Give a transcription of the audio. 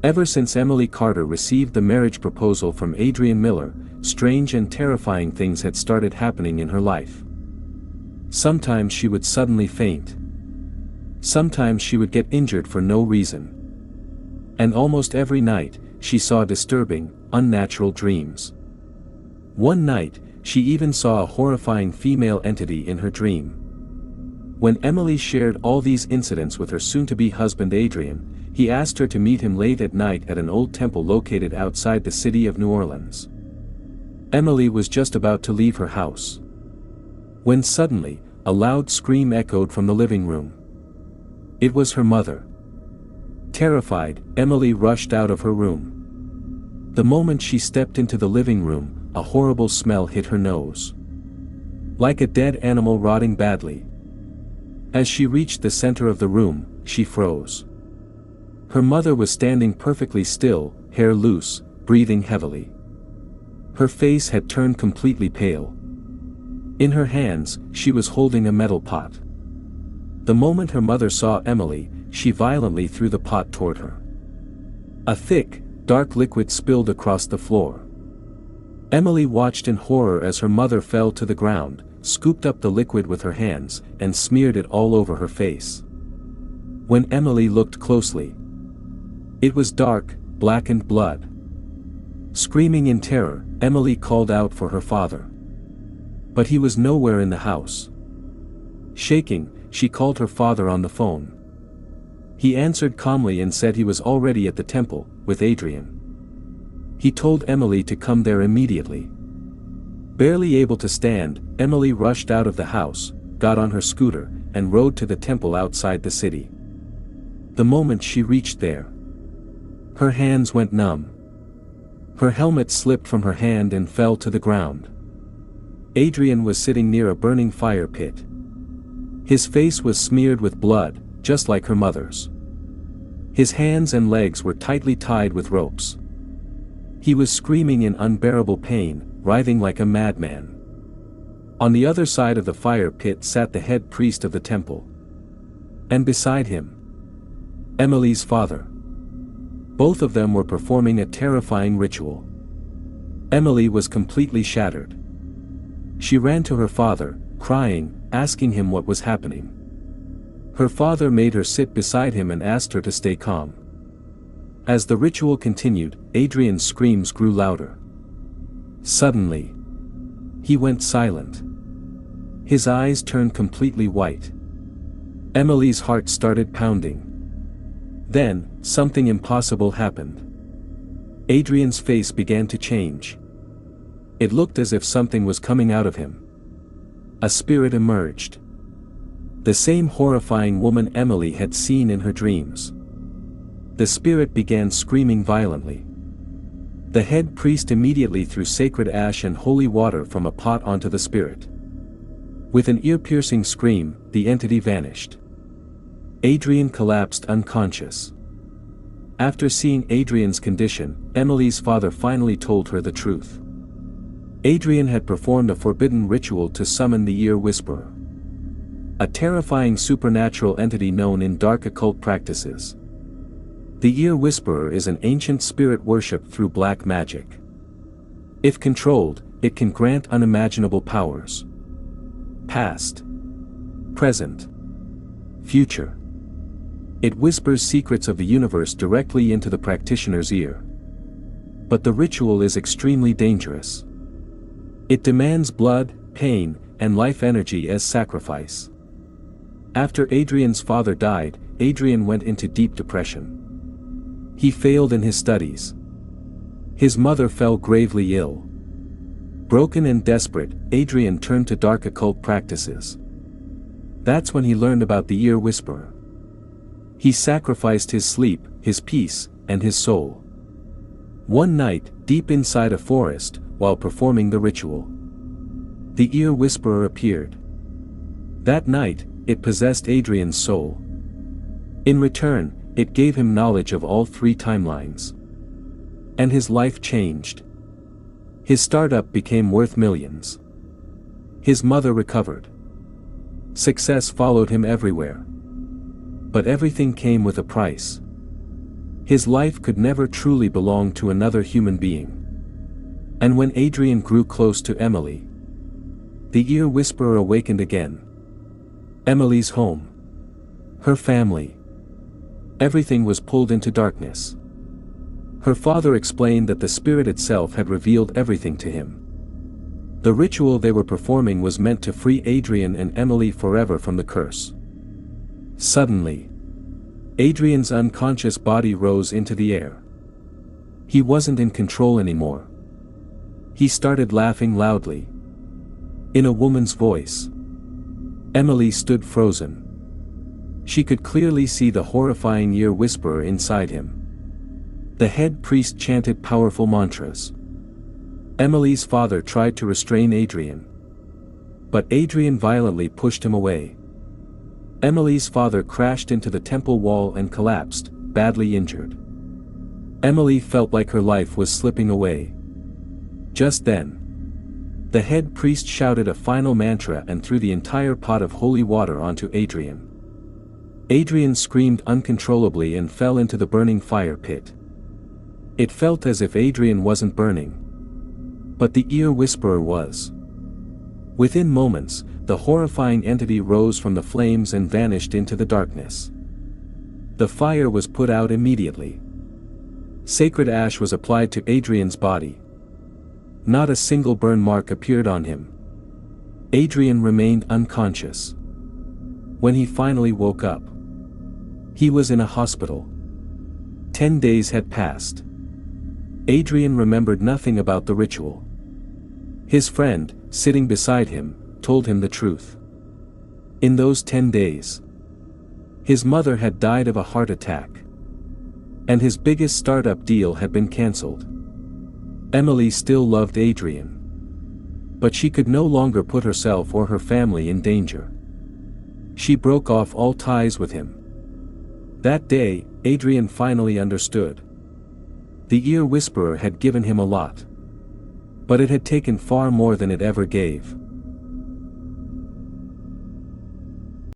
Ever since Emily Carter received the marriage proposal from Adrian Miller, strange and terrifying things had started happening in her life. Sometimes she would suddenly faint. Sometimes she would get injured for no reason. And almost every night, she saw disturbing, unnatural dreams. One night, she even saw a horrifying female entity in her dream. When Emily shared all these incidents with her soon-to-be husband Adrian, he asked her to meet him late at night at an old temple located outside the city of New Orleans. Emily was just about to leave her house, when suddenly, a loud scream echoed from the living room. It was her mother. Terrified, Emily rushed out of her room. The moment she stepped into the living room, a horrible smell hit her nose. Like a dead animal rotting badly. As she reached the center of the room, she froze. Her mother was standing perfectly still, hair loose, breathing heavily. Her face had turned completely pale. In her hands, she was holding a metal pot. The moment her mother saw Emily, she violently threw the pot toward her. A thick, dark liquid spilled across the floor. Emily watched in horror as her mother fell to the ground, scooped up the liquid with her hands, and smeared it all over her face. When Emily looked closely, it was dark, blackened blood. Screaming in terror, Emily called out for her father. But he was nowhere in the house. Shaking, she called her father on the phone. He answered calmly and said he was already at the temple, with Adrian. He told Emily to come there immediately. Barely able to stand, Emily rushed out of the house, got on her scooter, and rode to the temple outside the city. The moment she reached there, her hands went numb. Her helmet slipped from her hand and fell to the ground. Adrian was sitting near a burning fire pit. His face was smeared with blood, just like her mother's. His hands and legs were tightly tied with ropes. He was screaming in unbearable pain, writhing like a madman. On the other side of the fire pit sat the head priest of the temple. And beside him, Emily's father. Both of them were performing a terrifying ritual. Emily was completely shattered. She ran to her father, crying, asking him what was happening. Her father made her sit beside him and asked her to stay calm. As the ritual continued, Adrian's screams grew louder. Suddenly, he went silent. His eyes turned completely white. Emily's heart started pounding. Then, something impossible happened. Adrian's face began to change. It looked as if something was coming out of him. A spirit emerged. The same horrifying woman Emily had seen in her dreams. The spirit began screaming violently. The head priest immediately threw sacred ash and holy water from a pot onto the spirit. With an ear-piercing scream, the entity vanished. Adrian collapsed unconscious. After seeing Adrian's condition, Emily's father finally told her the truth. Adrian had performed a forbidden ritual to summon the Ear Whisperer, a terrifying supernatural entity known in dark occult practices. The Ear Whisperer is an ancient spirit worshipped through black magic. If controlled, it can grant unimaginable powers. Past, present, future. It whispers secrets of the universe directly into the practitioner's ear. But the ritual is extremely dangerous. It demands blood, pain, and life energy as sacrifice. After Adrian's father died, Adrian went into deep depression. He failed in his studies. His mother fell gravely ill. Broken and desperate, Adrian turned to dark occult practices. That's when he learned about the Ear Whisperer. He sacrificed his sleep, his peace, and his soul. One night, deep inside a forest, while performing the ritual, the Ear Whisperer appeared. That night, it possessed Adrian's soul. In return, it gave him knowledge of all 3 timelines. And his life changed. His startup became worth millions. His mother recovered. Success followed him everywhere. But everything came with a price. His life could never truly belong to another human being. And when Adrian grew close to Emily, the ear whisperer awakened again. Emily's home, her family, everything was pulled into darkness. Her father explained that the spirit itself had revealed everything to him. The ritual they were performing was meant to free Adrian and Emily forever from the curse. Suddenly, Adrian's unconscious body rose into the air. He wasn't in control anymore. He started laughing loudly. In a woman's voice. Emily stood frozen. She could clearly see the horrifying ear whisperer inside him. The head priest chanted powerful mantras. Emily's father tried to restrain Adrian. But Adrian violently pushed him away. Emily's father crashed into the temple wall and collapsed, badly injured. Emily felt like her life was slipping away. Just then, the head priest shouted a final mantra and threw the entire pot of holy water onto Adrian. Adrian screamed uncontrollably and fell into the burning fire pit. It felt as if Adrian wasn't burning. But the ear whisperer was. Within moments, the horrifying entity rose from the flames and vanished into the darkness. The fire was put out immediately. Sacred ash was applied to Adrian's body. Not a single burn mark appeared on him. Adrian remained unconscious. When he finally woke up, he was in a hospital. 10 days had passed. Adrian remembered nothing about the ritual. His friend, sitting beside him, told him the truth. In those 10 days, his mother had died of a heart attack. And his biggest startup deal had been cancelled. Emily still loved Adrian. But she could no longer put herself or her family in danger. She broke off all ties with him. That day, Adrian finally understood. The ear whisperer had given him a lot. But it had taken far more than it ever gave.